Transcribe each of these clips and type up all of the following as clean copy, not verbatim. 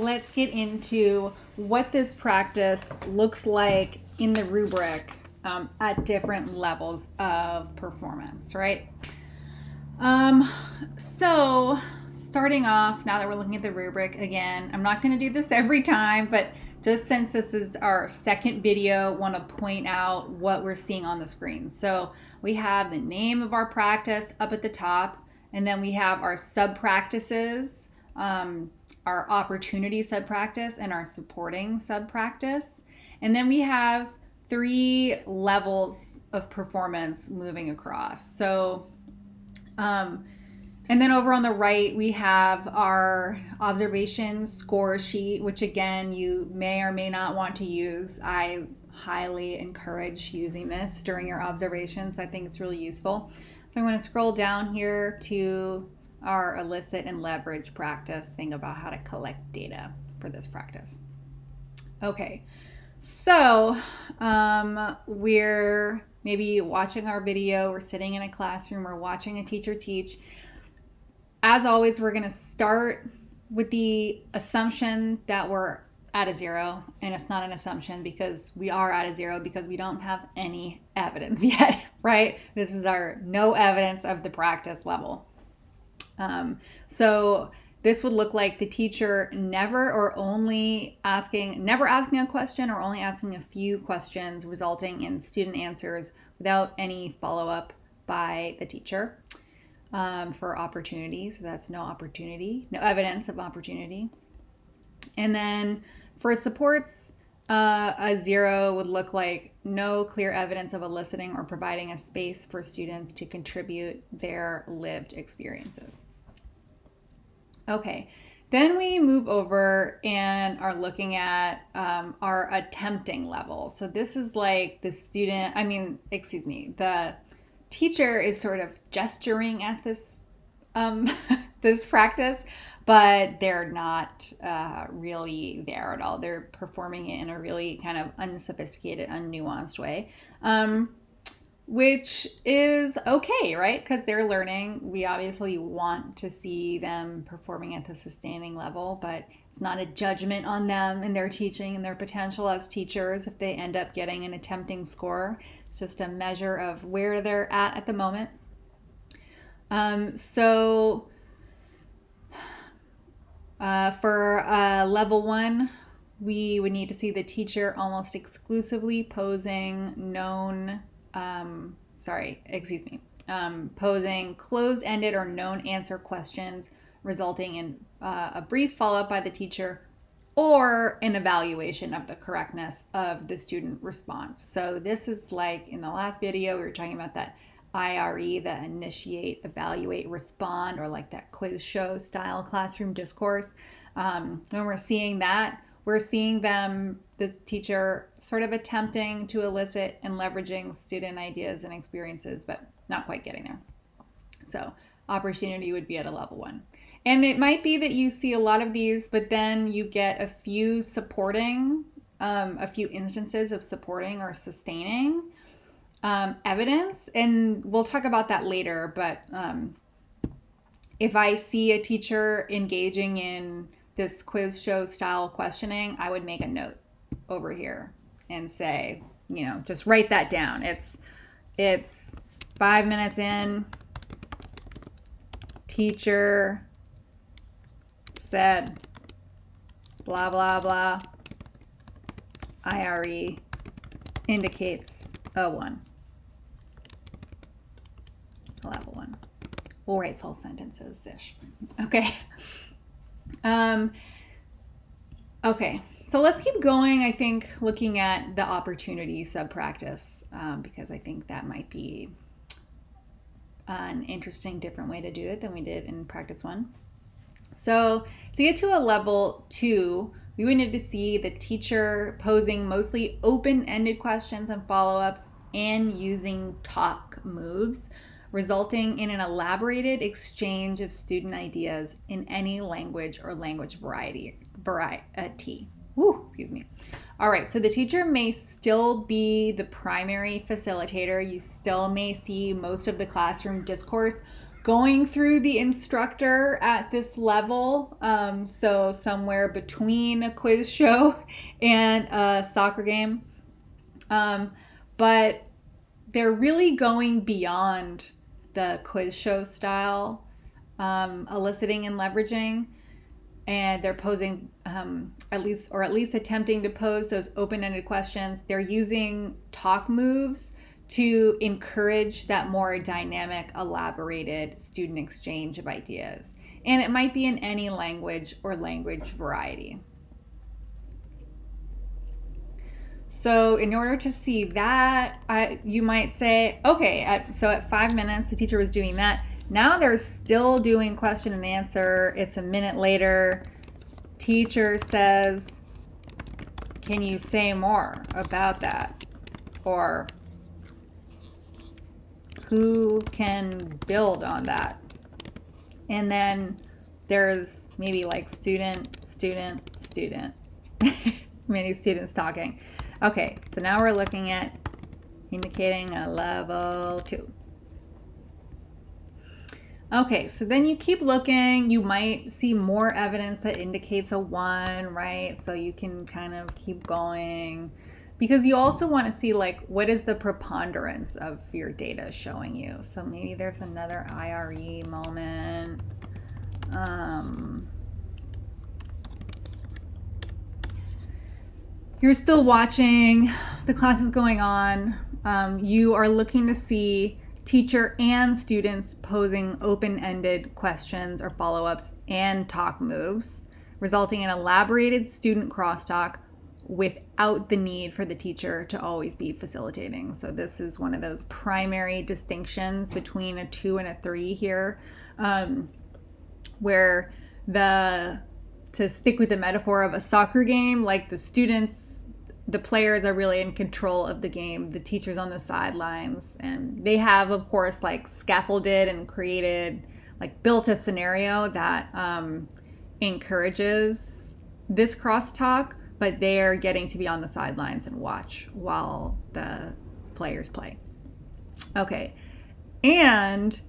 let's get into what this practice looks like in the rubric at different levels of performance, right? So starting off, now that we're looking at the rubric again, I'm not going to do this every time, but just since this is our second video, want to point out what we're seeing on the screen. So we have the name of our practice up at the top, and then we have our sub-practices, our opportunity sub-practice and our supporting sub-practice. And then we have 3 levels of performance moving across. So and then over on the right, we have our observation score sheet, which again, you may or may not want to use. I highly encourage using this during your observations. I think it's really useful. So I'm going to scroll down here to our elicit and leverage practice. Think about how to collect data for this practice. Okay, so we're maybe watching our video, we're sitting in a classroom, we're watching a teacher teach. As always, we're going to start with the assumption that we're at a 0, and it's not an assumption because we are at a 0 because we don't have any evidence yet, right? This is our no evidence of the practice level. So this would look like the teacher never asking a question or only asking a few questions, resulting in student answers without any follow-up by the teacher. For opportunity, so that's no evidence of opportunity. And then for supports, a 0 would look like no clear evidence of eliciting or providing a space for students to contribute their lived experiences. Okay, then we move over and are looking at our attempting level. So this is like the teacher is sort of gesturing at this this practice, but they're not really there at all. They're performing it in a really kind of unsophisticated, unnuanced way, which is okay, right? Because they're learning. We obviously want to see them performing at the sustaining level, but it's not a judgment on them and their teaching and their potential as teachers if they end up getting an attempting score. It's just a measure of where they're at the moment. For level 1, we would need to see the teacher almost exclusively posing posing closed-ended or known answer questions, resulting in a brief follow-up by the teacher or an evaluation of the correctness of the student response. So this is like in the last video, we were talking about that IRE, the initiate, evaluate, respond, or like that quiz show style classroom discourse. When we're seeing that, we're seeing the teacher sort of attempting to elicit and leveraging student ideas and experiences, but not quite getting there. So opportunity would be at a level 1. And it might be that you see a lot of these, but then you get a few instances of supporting or sustaining evidence. And we'll talk about that later. But if I see a teacher engaging in this quiz show style questioning, I would make a note over here and say, just write that down. It's 5 minutes in, teacher said blah blah blah, IRE indicates a 1, a level 1. We'll write full sentences ish. Okay. Okay, so let's keep going. I think looking at the opportunity sub-practice, because I think that might be an interesting different way to do it than we did in practice 1. So to get to a level 2, we would need to see the teacher posing mostly open-ended questions and follow-ups and using talk moves, resulting in an elaborated exchange of student ideas in any language or language variety. All right, so the teacher may still be the primary facilitator. You still may see most of the classroom discourse, going through the instructor at this level. So somewhere between a quiz show and a soccer game. But they're really going beyond the quiz show style, eliciting and leveraging. And they're posing, at least attempting to pose those open-ended questions. They're using talk moves to encourage that more dynamic, elaborated student exchange of ideas. And it might be in any language or language variety. So in order to see that, you might say, okay, so at 5 minutes, the teacher was doing that. Now they're still doing question and answer. It's a minute later. Teacher says, can you say more about that? Or who can build on that? And then there's maybe like student. Many students talking. Okay, so now we're looking at indicating a level 2. Okay, so then you keep looking, you might see more evidence that indicates a 1, right? So you can kind of keep going because you also want to see like what is the preponderance of your data showing you. So maybe there's another IRE moment. You're still watching, the class is going on. You are looking to see teacher and students posing open-ended questions or follow-ups and talk moves, resulting in elaborated student crosstalk without the need for the teacher to always be facilitating. So this is one of those primary distinctions between a 2 and a 3 here, where to stick with the metaphor of a soccer game, like the players are really in control of the game, the teacher's on the sidelines, and they have, of course, like scaffolded and created, like built a scenario that encourages this crosstalk, but they're getting to be on the sidelines and watch while the players play. Okay, and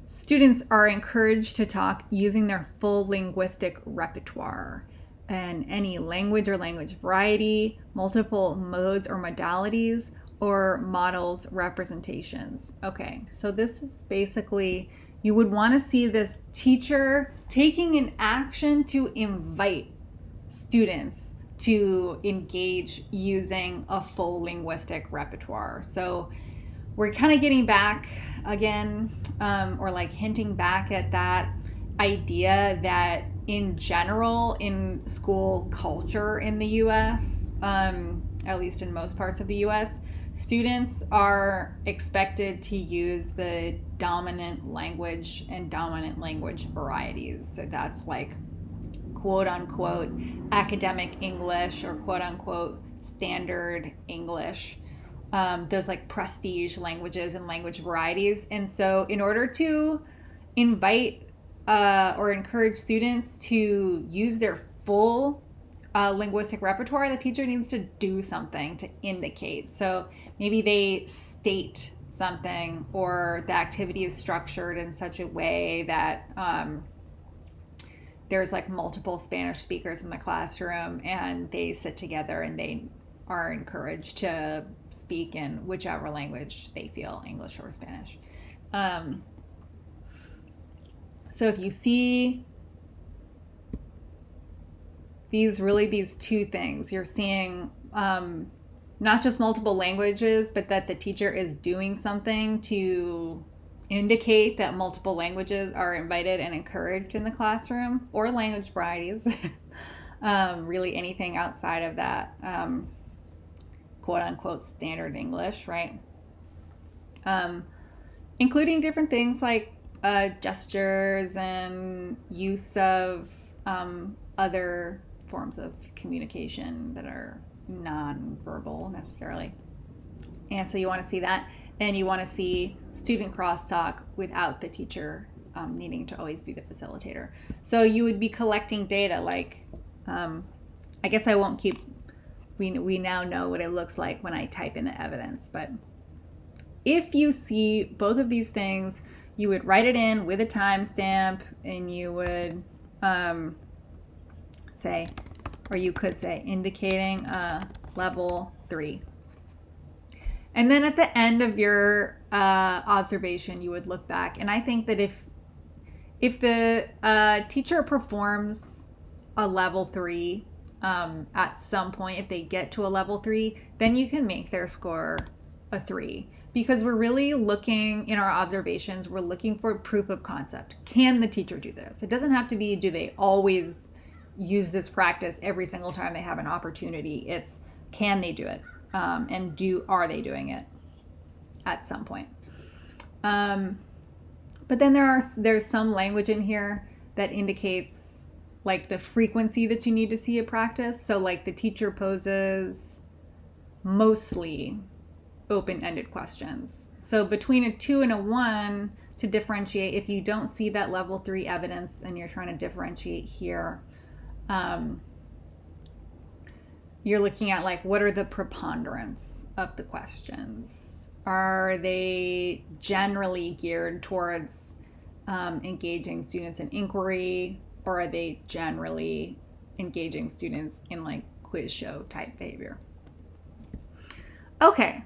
students are encouraged to talk using their full linguistic repertoire and any language or language variety, multiple modes or modalities, or models representations. Okay, so this is basically, you would want to see this teacher taking an action to invite students to engage using a full linguistic repertoire. So we're kind of getting back again, or like hinting back at that idea that in general in school culture in the US, at least in most parts of the US, students are expected to use the dominant language and dominant language varieties. So that's like quote unquote academic English or quote unquote standard English. Those like prestige languages and language varieties. And so in order to invite or encourage students to use their full linguistic repertoire, the teacher needs to do something to indicate. So maybe they state something, or the activity is structured in such a way that there's like multiple Spanish speakers in the classroom and they sit together and they are encouraged to speak in whichever language they feel, English or Spanish. So if you see these two things, you're seeing not just multiple languages, but that the teacher is doing something to indicate that multiple languages are invited and encouraged in the classroom, or language varieties, really anything outside of that quote unquote standard English, right? Including different things like gestures and use of other forms of communication that are non-verbal necessarily. And so you want to see that, and you want to see student crosstalk without the teacher needing to always be the facilitator. So you would be collecting data like, I guess I won't keep, we now know what it looks like when I type in the evidence, but if you see both of these things, you would write it in with a timestamp, and you would say, or you could say, indicating a level 3. And then at the end of your observation, you would look back. And I think that if the teacher performs a level 3 at some point, if they get to a level 3, then you can make their score a 3. Because we're really looking, in our observations, we're looking for proof of concept. Can the teacher do this? It doesn't have to be, do they always use this practice every single time they have an opportunity? It's, can they do it? And are they doing it at some point? But then there's some language in here that indicates like the frequency that you need to see a practice. So like the teacher poses mostly open-ended questions. So between a 2 and a 1, to differentiate, if you don't see that level 3 evidence and you're trying to differentiate here, you're looking at like, what are the preponderance of the questions? Are they generally geared towards engaging students in inquiry, or are they generally engaging students in like quiz show type behavior? Okay,